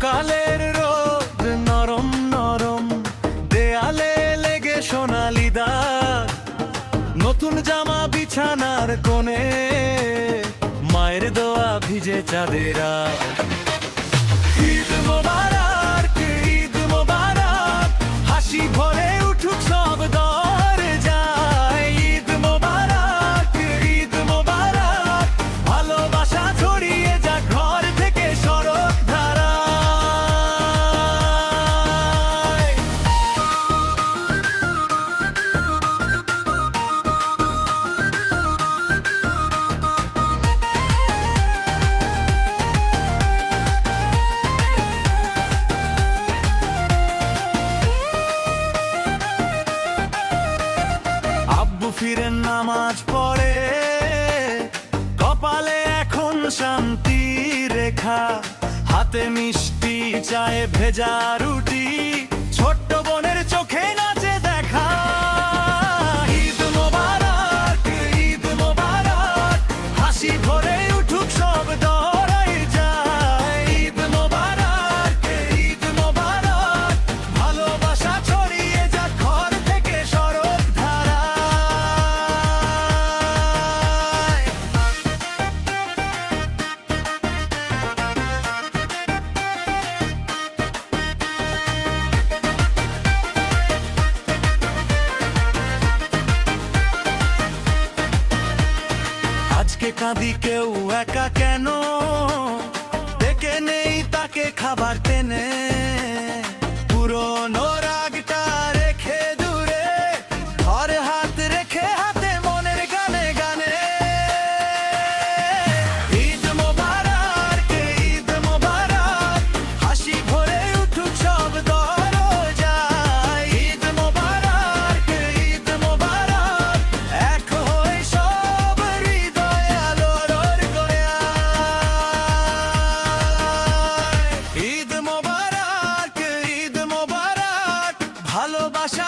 সকালের রোদ নরম নরম, দেয়ালে লেগে সোনালি দাগ। নতুন জামা বিছানার কোণে, মায়ের দোয়া ভিজে চাঁদেরা। ঈদ মোবারক, ঈদ মোবারক, হাসি ভরে উঠুক সব দরজায়। ঈদ মোবারক, ঈদ মোবারক, ভালোবাসা ছড়িয়ে যাক ঘর থেকে সড়ক ধারায়। আব্বু ফিরেন নামাজ পড়ে, কপালে এখন শান্তি রেখা। হাতে মিষ্টি, চায়ে ভেজা রুটি, ছোট্ট বোনের চোখে নাচে দেখা। ঈদ মোবারক, ঈদ মোবারক, হাসি ভরে উঠুক সব দরজায়। ঈদ মোবারক, ঈদ মোবারক, ভালোবাসা ছড়িয়ে যাক ঘর থেকে সড়ক ধারায়। আজকে কাঁদি কেউ একা কেন, ডেকে নেই তাকে খাবার টেনে। পুরনো রাগটা রেখে দূরে, ঘরে হাত রেখে হাতে মনের গানে গানে। ঈদ মোবারক, ঈদ মোবারক, হাসি ভরে উঠুক সব দরজায়। ঈদ মোবারক, ঈদ মোবারক, এক হয়ে সব হৃদয় আলোর গয়ায়। ঈদ মোবারক, ঈদ মোবারক, ভালোবাসা